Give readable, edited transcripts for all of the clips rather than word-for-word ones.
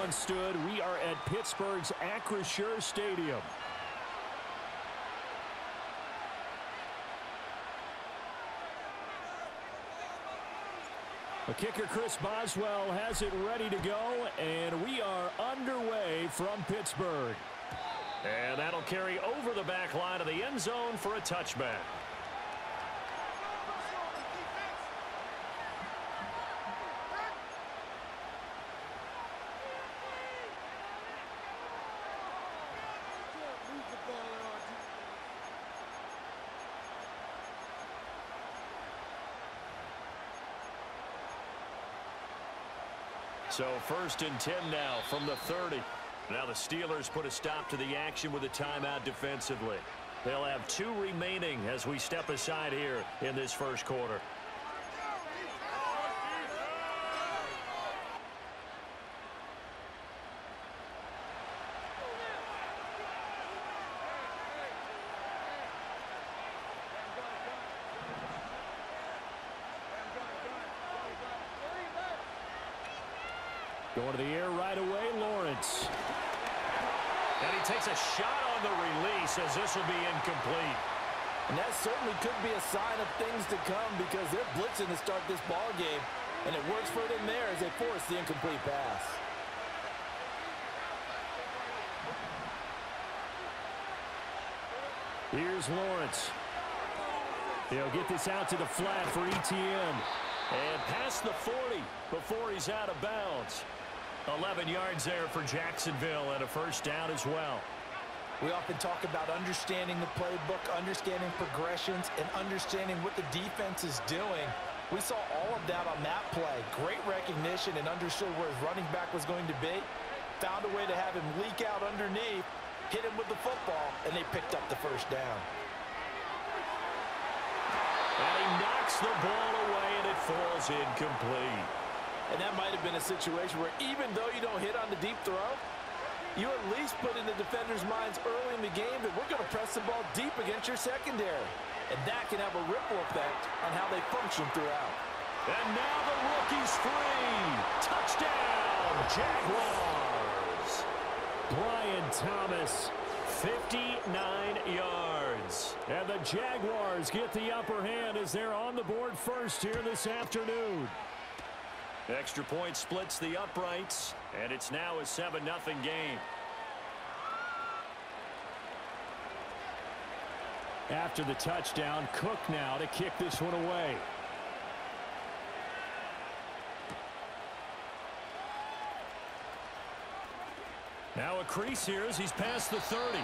once stood. We are at Pittsburgh's Acrisure Stadium. The kicker, Chris Boswell, has it ready to go, and we are underway from Pittsburgh. And that'll carry over the back line of the end zone for a touchback. So 1st and 10 now from the 30. Now the Steelers put a stop to the action with a timeout defensively. They'll have 2 remaining as we step aside here in this first quarter. Going to the air right away, Lawrence. And he takes a shot on the release as this will be incomplete. And that certainly could be a sign of things to come because they're blitzing to start this ball game. And it works for them there as they force the incomplete pass. Here's Lawrence. He'll get this out to the flat for Etienne. And past the 40 before he's out of bounds. 11 yards there for Jacksonville and a first down as well. We often talk about understanding the playbook, understanding progressions, and understanding what the defense is doing. We saw all of that on that play. Great recognition and understood where his running back was going to be. Found a way to have him leak out underneath, hit him with the football, and they picked up the first down. And he knocks the ball away, and it falls incomplete. And that might have been a situation where even though you don't hit on the deep throw, you at least put in the defender's minds early in the game that we're going to press the ball deep against your secondary. And that can have a ripple effect on how they function throughout. And now the rookie's free. Touchdown, Jaguars. Brian Thomas, 59 yards. And the Jaguars get the upper hand as they're on the board first here this afternoon. Extra point splits the uprights, and it's now a 7-0 game. After the touchdown, Cook now to kick this one away. Now a crease here as he's past the 30.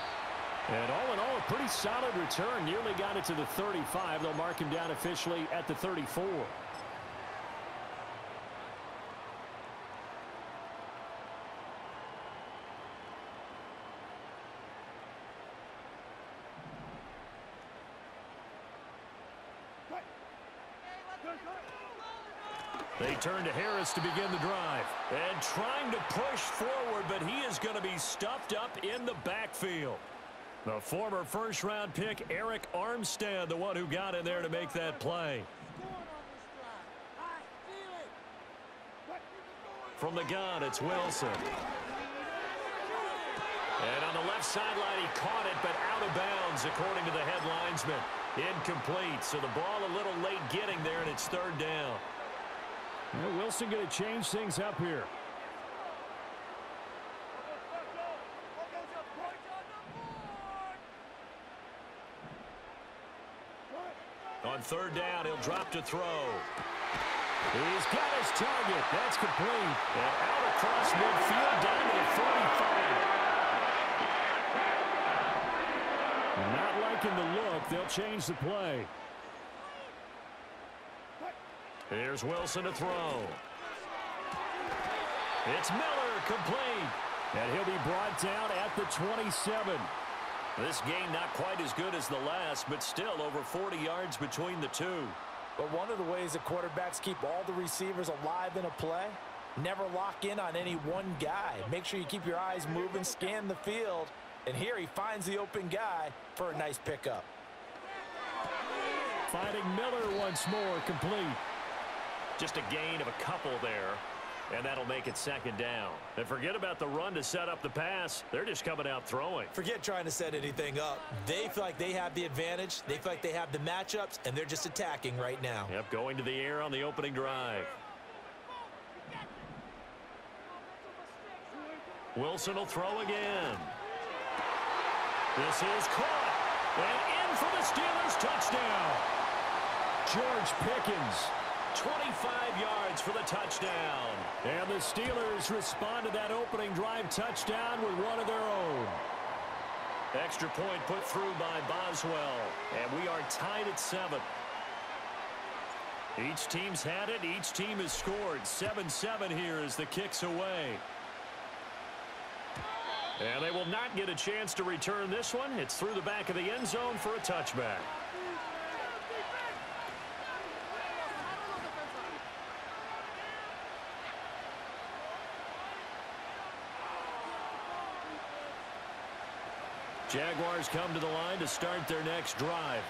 And all in all, a pretty solid return. Nearly got it to the 35. They'll mark him down officially at the 34. They turn to Harris to begin the drive. And trying to push forward, but he is going to be stuffed up in the backfield. The former first-round pick, Eric Armstead, the one who got in there to make that play. From the gun, it's Wilson. And on the left sideline, he caught it, but out of bounds, according to the head linesman. Incomplete, so the ball a little late getting there, and it's 3rd down. Well, Wilson going to change things up here. On 3rd down, he'll drop to throw. He's got his target. That's complete. And out across midfield down to the 45. Not liking the look. They'll change the play. Here's Wilson to throw. It's Miller, complete. And he'll be brought down at the 27. This game not quite as good as the last, but still over 40 yards between the two. But one of the ways that quarterbacks keep all the receivers alive in a play, never lock in on any one guy. Make sure you keep your eyes moving, scan the field. And here he finds the open guy for a nice pickup. Finding Miller once more, complete. Just a gain of a couple there. And that'll make it second down. And forget about the run to set up the pass. They're just coming out throwing. Forget trying to set anything up. They feel like they have the advantage. They feel like they have the matchups, and they're just attacking right now. Yep, going to the air on the opening drive. Wilson will throw again. This is caught. And in for the Steelers touchdown. George Pickens. 25 yards for the touchdown. And the Steelers respond to that opening drive touchdown with one of their own. Extra point put through by Boswell. And we are tied at 7. Each team's had it. Each team has scored. 7-7 here as the kick's away. And they will not get a chance to return this one. It's through the back of the end zone for a touchback. Jaguars come to the line to start their next drive.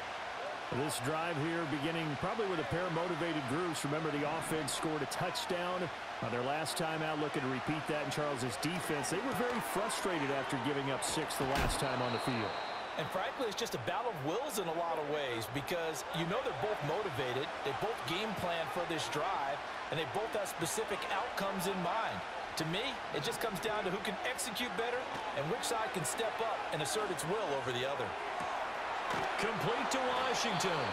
This drive here beginning probably with a pair of motivated groups. Remember, the offense scored a touchdown on their last time out, looking to repeat that in Charles's defense. They were very frustrated after giving up 6 the last time on the field. And frankly, it's just a battle of wills in a lot of ways because you know they're both motivated. They both game plan for this drive, and they both have specific outcomes in mind. To me, it just comes down to who can execute better and which side can step up and assert its will over the other. Complete to Washington.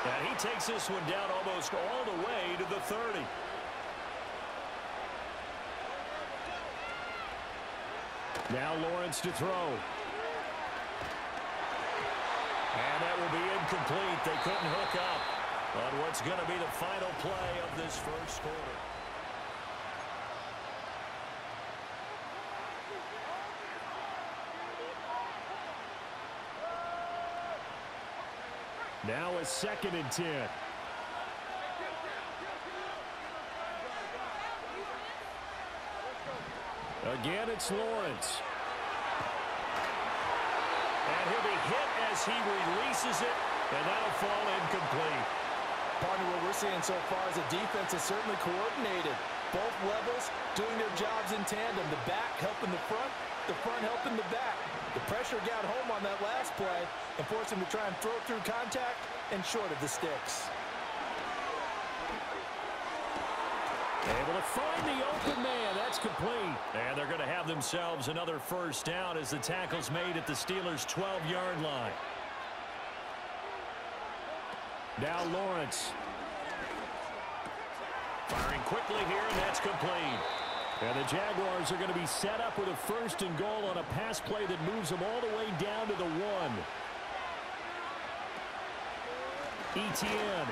And he takes this one down almost all the way to the 30. Now Lawrence to throw. And that will be incomplete. They couldn't hook up on what's going to be the final play of this first quarter. Now a 2nd and 10. Again, it's Lawrence. And he'll be hit as he releases it, and that'll fall incomplete. Partner, what we're seeing so far is the defense is certainly coordinated. Both levels doing their jobs in tandem. The back helping the front helping the back. The pressure got home on that last play and forced him to try and throw through contact and short of the sticks. Able to find the open man. That's complete. And they're going to have themselves another first down as the tackle's made at the Steelers' 12-yard line. Now Lawrence. Firing quickly here, and that's complete. And the Jaguars are going to be set up with a 1st and goal on a pass play that moves them all the way down to the 1. Etienne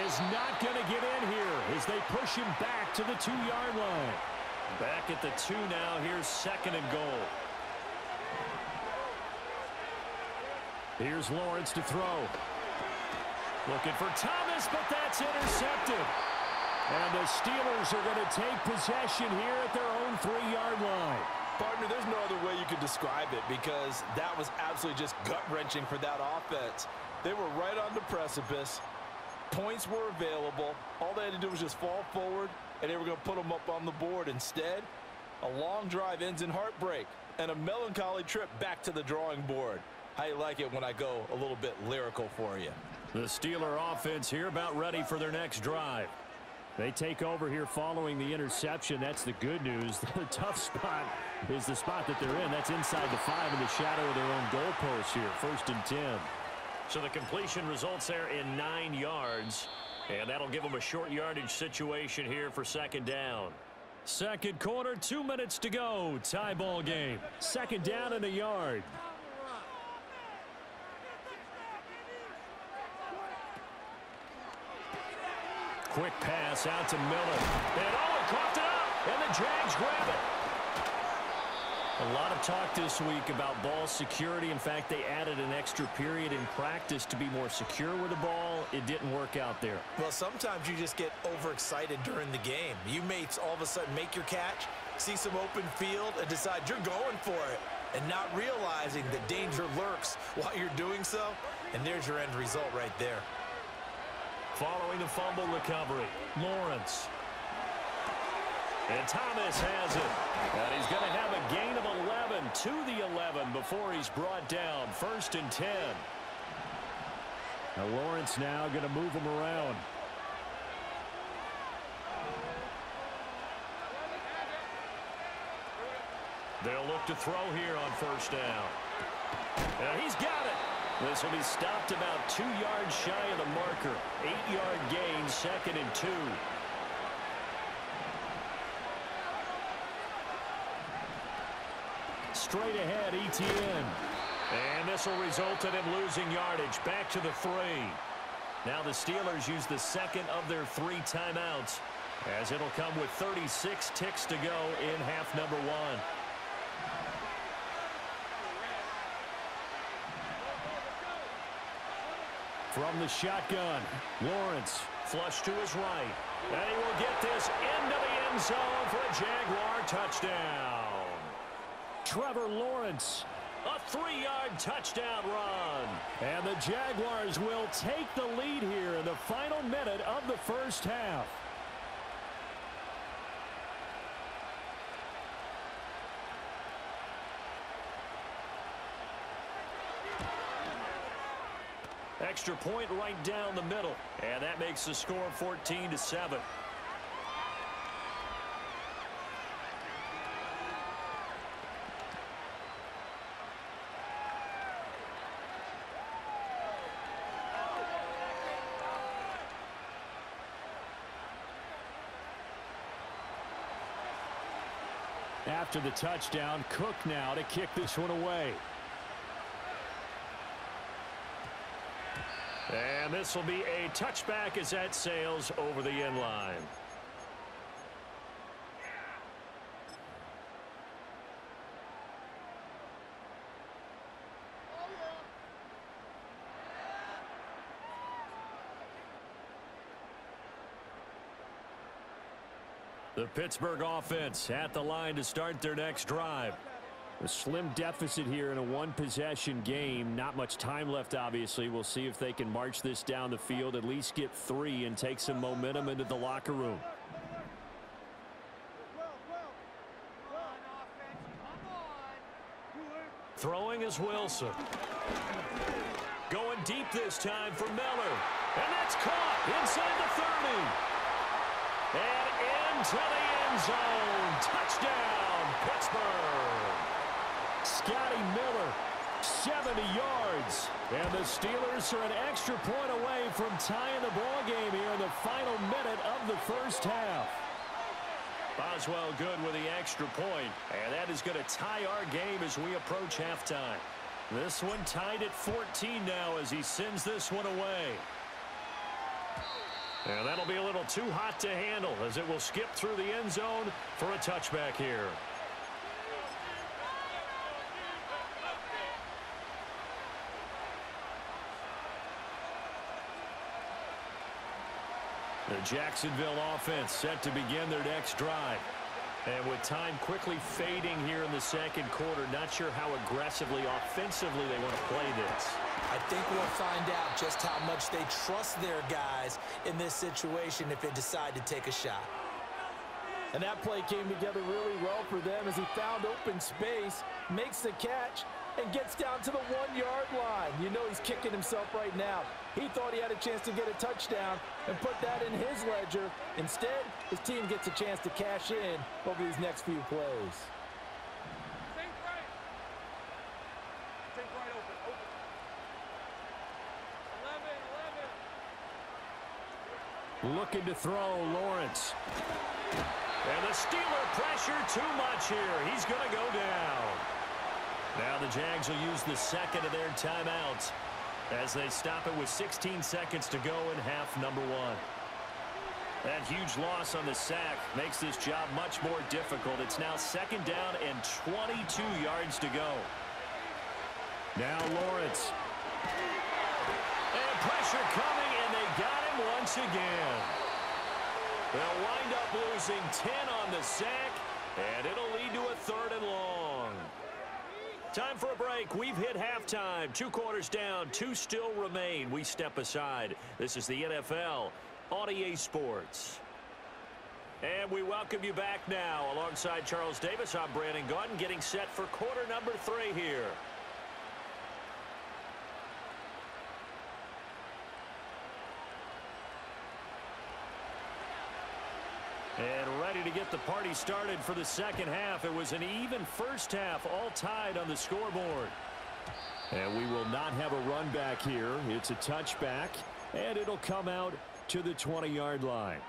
is not going to get in here as they push him back to the 2-yard line. Back at the 2 now. Here's 2nd and goal. Here's Lawrence to throw. Looking for Thomas, but that's intercepted. And the Steelers are going to take possession here at their own 3-yard line. Partner, there's no other way you could describe it because that was absolutely just gut-wrenching for that offense. They were right on the precipice. Points were available. All they had to do was just fall forward, and they were going to put them up on the board. Instead, a long drive ends in heartbreak and a melancholy trip back to the drawing board. How you like it when I go a little bit lyrical for you? The Steeler offense here about ready for their next drive. They take over here following the interception. That's the good news. The tough spot is the spot that they're in. That's inside the 5 in the shadow of their own goalpost here. 1st and 10. So the completion results there in 9 yards. And that'll give them a short yardage situation here for 2nd down. Second quarter, 2 minutes to go. Tie ball game. 2nd down and a yard. Quick pass out to Miller. And Owen coughed it up. And the Jags grab it. A lot of talk this week about ball security. In fact, they added an extra period in practice to be more secure with the ball. It didn't work out there. Well, sometimes you just get overexcited during the game. You may all of a sudden make your catch, see some open field, and decide you're going for it, and not realizing that danger lurks while you're doing so. And there's your end result right there. Following the fumble recovery, Lawrence. And Thomas has it. And he's going to have a gain of 11 to the 11 before he's brought down. 1st and 10. Now Lawrence now going to move him around. They'll look to throw here on 1st down. And he's got it. This will be stopped about 2 yards shy of the marker. 8-yard gain, 2nd and 2. Straight ahead, ETN. And this will result in him losing yardage. Back to the 3. Now the Steelers use the 2nd of their 3 timeouts, as it'll come with 36 ticks to go in half number 1. From the shotgun, Lawrence. Flush to his right. And he will get this into the end zone for a Jaguar touchdown. Trevor Lawrence. A 3-yard touchdown run. And the Jaguars will take the lead here in the final minute of the first half. Extra point right down the middle. And that makes the score 14-7. After the touchdown, Cook now to kick this one away. And this will be a touchback as that sails over the end line. The Pittsburgh offense at the line to start their next drive. A slim deficit here in a one-possession game. Not much time left, obviously. We'll see if they can march this down the field, at least get 3 and take some momentum into the locker room. Throwing is Wilson. Going deep this time for Miller. And that's caught inside the 30. And into the end zone. Touchdown, Pittsburgh. Scotty Miller, 70 yards. And the Steelers are an extra point away from tying the ball game here in the final minute of the first half. Boswell good with the extra point, and that is going to tie our game as we approach halftime. This one tied at 14 now as he sends this one away. And that'll be a little too hot to handle as it will skip through the end zone for a touchback here. The Jacksonville offense set to begin their next drive. And with time quickly fading here in the second quarter, not sure how aggressively, offensively they want to play this. I think we'll find out just how much they trust their guys in this situation if they decide to take a shot. And that play came together really well for them as he found open space, makes the catch, and gets down to the 1-yard line. You know he's kicking himself right now. He thought he had a chance to get a touchdown and put that in his ledger. Instead, his team gets a chance to cash in over these next few plays. Looking to throw, Lawrence. And the Steeler pressure too much here. He's going to go down. Now the Jags will use the second of their timeouts as they stop it with 16 seconds to go in half number 1. That huge loss on the sack makes this job much more difficult. It's now 2nd down and 22 yards to go. Now Lawrence. And pressure coming, and they got him once again. They'll wind up losing 10 on the sack, and it'll lead to a 3rd and long. Time for a break. We've hit halftime. 2 quarters down. 2 still remain. We step aside. This is the NFL on EA Sports. And we welcome you back now. Alongside Charles Davis, I'm Brandon Gaudin, getting set for quarter number 3 here. And ready to get the party started for the second half. It was an even first half, all tied on the scoreboard. And we will not have a run back here. It's a touchback, and it'll come out to the 20-yard line.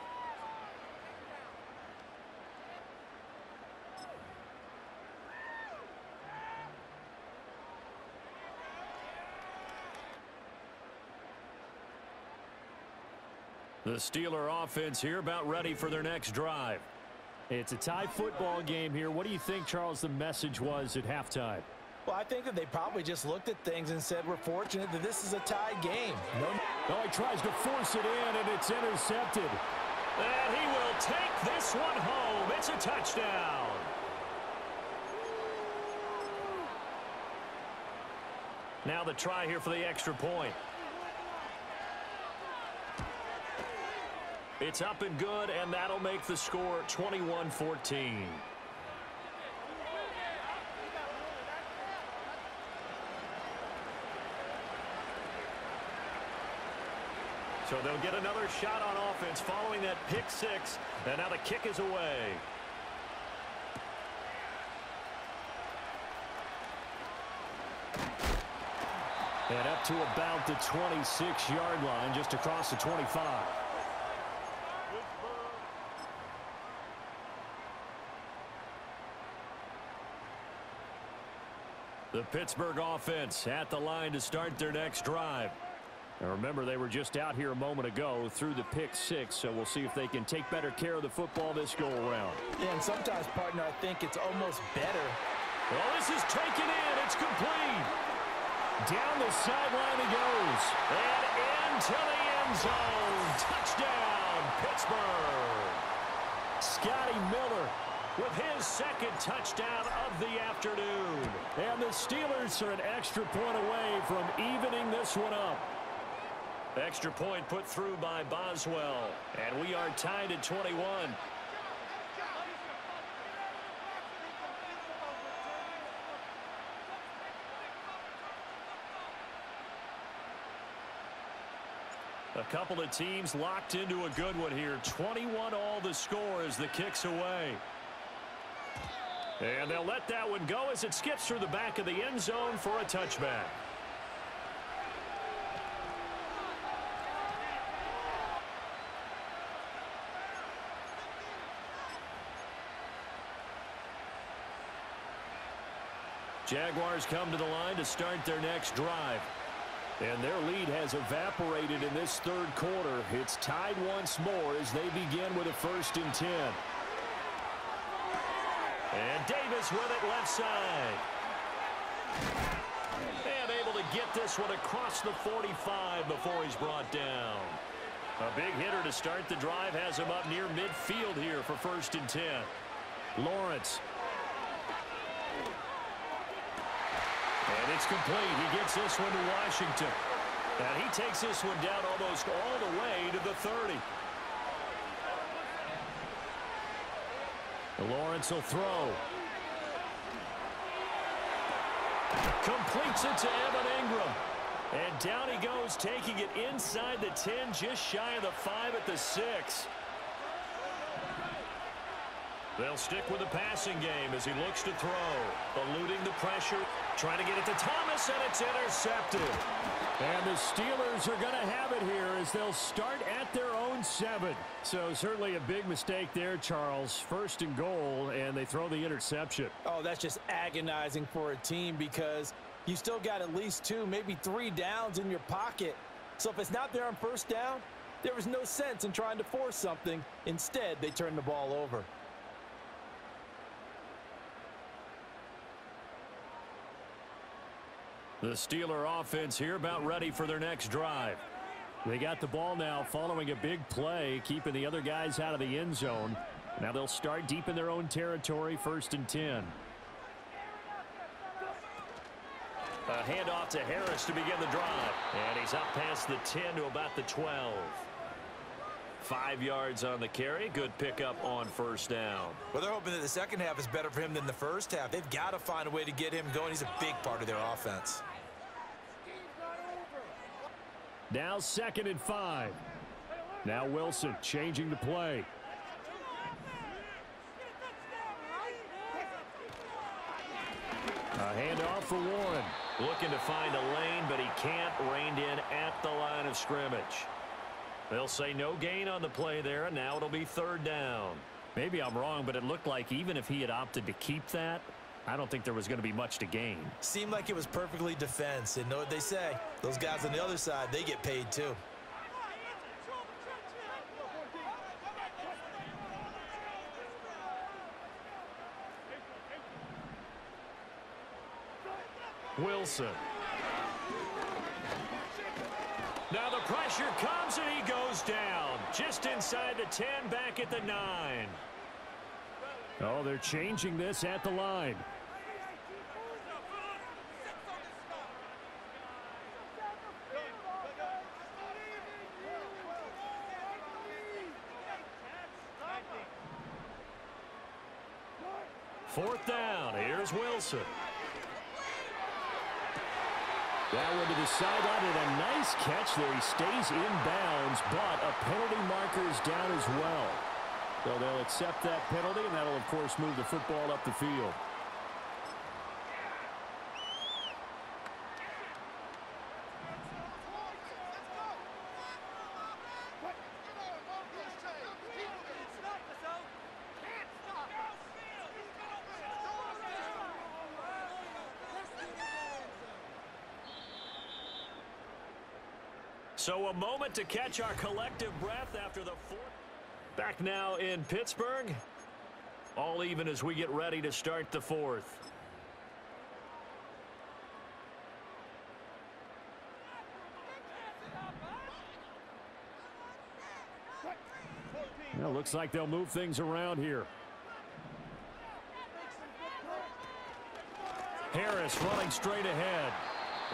The Steeler offense here about ready for their next drive. It's a tie football game here. What do you think, Charles, the message was at halftime? Well, I think that they probably just looked at things and said, we're fortunate that this is a tied game. Oh, he tries to force it in, and it's intercepted. And he will take this one home. It's a touchdown. Now the try here for the extra point. It's up and good, and that'll make the score 21-14. So they'll get another shot on offense following that pick six, and now the kick is away. And up to about the 26-yard line, just across the 25. The Pittsburgh offense at the line to start their next drive. And remember, they were just out here a moment ago through the pick six, so we'll see if they can take better care of the football this go-around. Yeah, and sometimes, partner, I think it's almost better. Well, this is taken in. It's complete. Down the sideline he goes. And into the end zone. Touchdown, Pittsburgh. Scotty Miller with his second touchdown of the afternoon. And the Steelers are an extra point away from evening this one up. Extra point put through by Boswell. And we are tied at 21. A couple of teams locked into a good one here. 21 all the score as the kick's away. And they'll let that one go as it skips through the back of the end zone for a touchback. Jaguars come to the line to start their next drive. And their lead has evaporated in this third quarter. It's tied once more as they begin with a 1st and 10. And Davis with it left side. And able to get this one across the 45 before he's brought down. A big hitter to start the drive has him up near midfield here for 1st and 10. Lawrence. And it's complete. He gets this one to Washington. And he takes this one down almost all the way to the 30. Lawrence will throw. Completes it to Evan Ingram. And down he goes, taking it inside the 10, just shy of the 5 at the 6. They'll stick with the passing game as he looks to throw. Eluding the pressure. Trying to get it to Thomas, and it's intercepted. And the Steelers are going to have it here as they'll start at their own 7. So certainly a big mistake there, Charles. 1st and goal, and they throw the interception. Oh, that's just agonizing for a team because you still got at least 2, maybe 3 downs in your pocket. So if it's not there on 1st down, there was no sense in trying to force something. Instead, they turn the ball over. The Steeler offense here about ready for their next drive. They got the ball now following a big play, keeping the other guys out of the end zone. Now they'll start deep in their own territory, 1st and 10. A handoff to Harris to begin the drive. And he's up past the 10 to about the 12. 5 yards on the carry. Good pickup on first down. Well, they're hoping that the second half is better for him than the first half. They've got to find a way to get him going. He's a big part of their offense. Now 2nd and 5. Now Wilson changing the play. A handoff for Warren. Looking to find a lane, but he can't. Reined in at the line of scrimmage. They'll say no gain on the play there, and now it'll be 3rd down. Maybe I'm wrong, but it looked like even if he had opted to keep that, I don't think there was going to be much to gain. Seemed like it was perfectly defense. And know what they say? Those guys on the other side, they get paid too. Wilson. Now the pressure comes and he goes down. Just inside the 10, back at the 9. Oh, they're changing this at the line. Fourth down. Here's Wilson. That one to the sideline, and a nice catch there. He stays in bounds, but a penalty marker is down as well. So they'll accept that penalty, and that'll, of course, move the football up the field. So a moment to catch our collective breath after the 4th. Back now in Pittsburgh. All even as we get ready to start the 4th. Well, looks like they'll move things around here. Harris running straight ahead.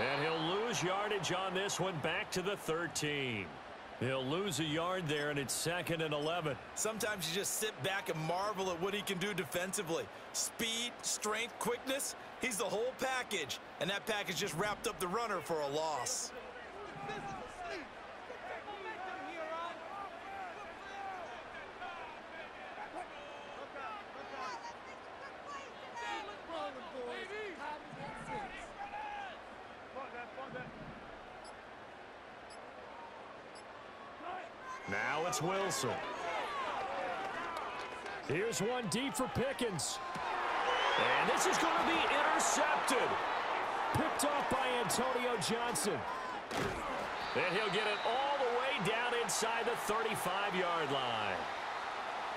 And he'll lose yardage on this one, back to the 13. He'll lose a yard there, and it's 2nd and 11. Sometimes you just sit back and marvel at what he can do defensively. Speed, strength, quickness, he's the whole package. And that package just wrapped up the runner for a loss. Now it's Wilson. Here's one deep for Pickens. And this is going to be intercepted. Picked off by Antonio Johnson. And he'll get it all the way down inside the 35-yard line.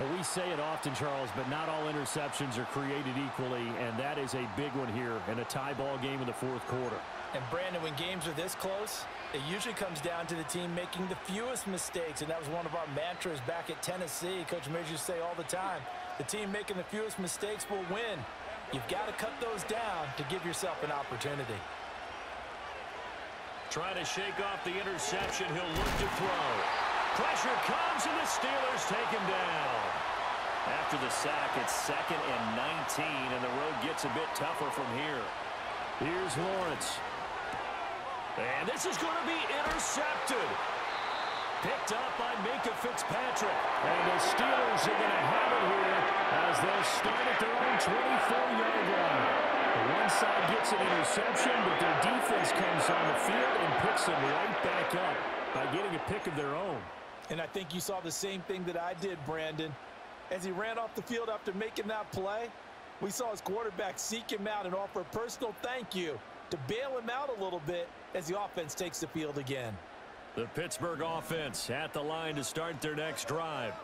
Well, we say it often, Charles, but not all interceptions are created equally, and that is a big one here in a tie ball game in the 4th quarter. And, Brandon, when games are this close, it usually comes down to the team making the fewest mistakes, and that was one of our mantras back at Tennessee. Coach Mears used to say all the time, the team making the fewest mistakes will win. You've got to cut those down to give yourself an opportunity. Trying to shake off the interception. He'll look to throw. Pressure comes, and the Steelers take him down. After the sack, it's 2nd and 19, and the road gets a bit tougher from here. Here's Lawrence. And this is going to be intercepted. Picked up by Minkah Fitzpatrick. And the Steelers are going to have it here as they'll start at their own 24-yard line. One side gets an interception, but their defense comes on the field and picks them right back up by getting a pick of their own. And I think you saw the same thing that I did, Brandon. As he ran off the field after making that play, we saw his quarterback seek him out and offer a personal thank you to bail him out a little bit as the offense takes the field again. The Pittsburgh offense at the line to start their next drive.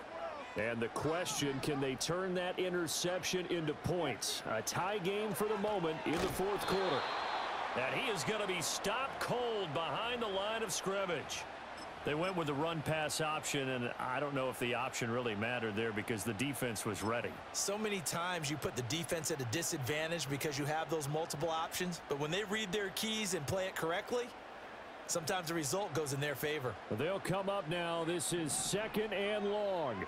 And the question, can they turn that interception into points? A tie game for the moment in the 4th quarter. And he is going to be stopped cold behind the line of scrimmage. They went with the run-pass option, and I don't know if the option really mattered there because the defense was ready. So many times you put the defense at a disadvantage because you have those multiple options, but when they read their keys and play it correctly, Sometimes the result goes in their favor. They'll come up now. This is 2nd and long.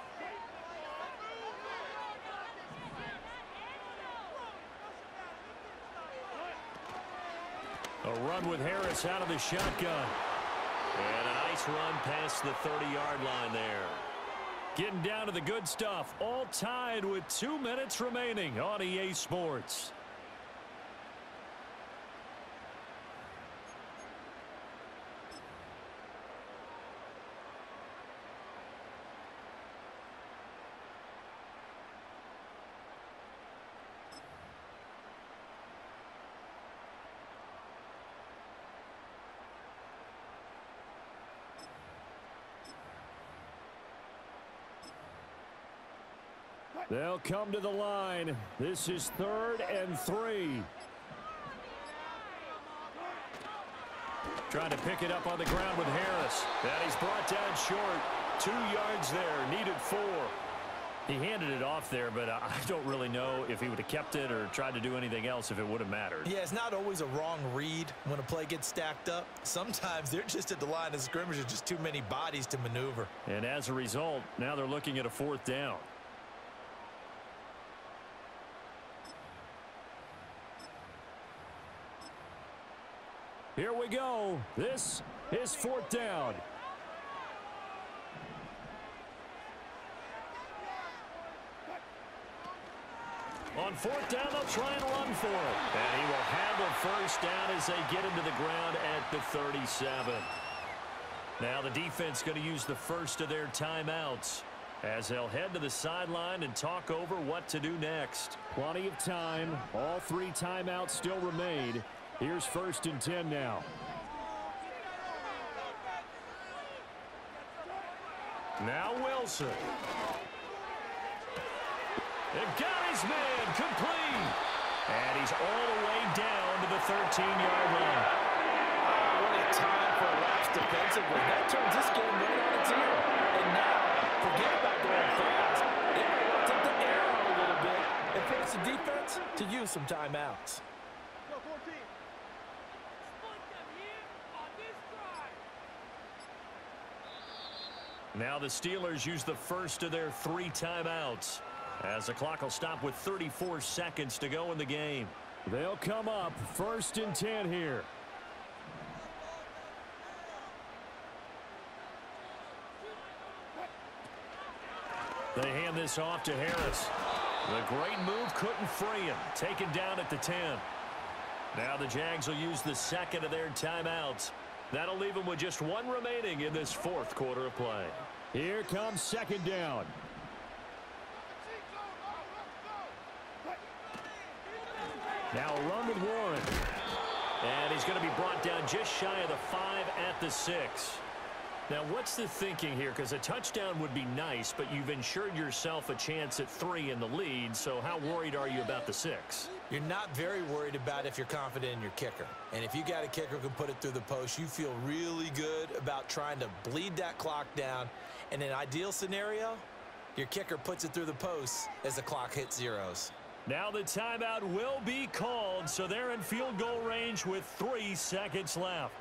A run with Harris out of the shotgun. And a nice run past the 30-yard line there. Getting down to the good stuff. All tied with 2 minutes remaining on EA Sports. They'll come to the line. This is 3rd and 3. Trying to pick it up on the ground with Harris. And he's brought down short. 2 yards there. Needed 4. He handed it off there, but I don't really know if he would have kept it or tried to do anything else if it would have mattered. Yeah, it's not always a wrong read when a play gets stacked up. Sometimes they're just at the line of scrimmage with just too many bodies to maneuver. And as a result, now they're looking at a 4th down. Here we go. This is 4th down. On 4th down, they'll try and run for it. And he will handle 1st down as they get into the ground at the 37. Now the defense going to use the first of their timeouts as they'll head to the sideline and talk over what to do next. Plenty of time. All 3 timeouts still remain. Here's 1st and 10 now. Now Wilson. They've got his man complete. And he's all the way down to the 13-yard line. What a time for a lapse defensively. That turns this game right on its ear. And now, forget about going fast. They might want to take the air out a little bit and force the defense to use some timeouts. Now the Steelers use the first of their 3 timeouts as the clock will stop with 34 seconds to go in the game. They'll come up 1st and 10 here. They hand this off to Harris. The great move couldn't free him. Taken down at the 10. Now the Jags will use the 2nd of their timeouts. That'll leave them with just 1 remaining in this 4th quarter of play. Here comes 2nd down. Now a run with Warren. And he's going to be brought down just shy of the 5 at the 6. Now, what's the thinking here? Because a touchdown would be nice, but you've ensured yourself a chance at 3 in the lead, so how worried are you about the 6? You're not very worried about if you're confident in your kicker. And if you got a kicker who can put it through the post, you feel really good about trying to bleed that clock down. In an ideal scenario, your kicker puts it through the post as the clock hits zeros. Now the timeout will be called, so they're in field goal range with 3 seconds left.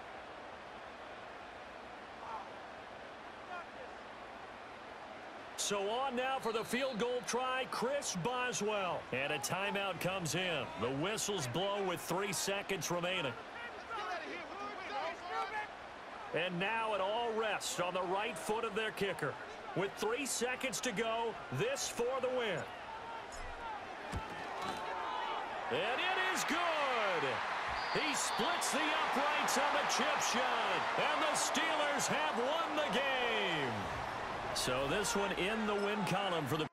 So on now for the field goal try, Chris Boswell. And a timeout comes in. The whistles blow with 3 seconds remaining. And now it all rests on the right foot of their kicker. With 3 seconds to go, this for the win. And it is good. He splits the uprights on the chip shot. And the Steelers have won the game. So this one in the win column for the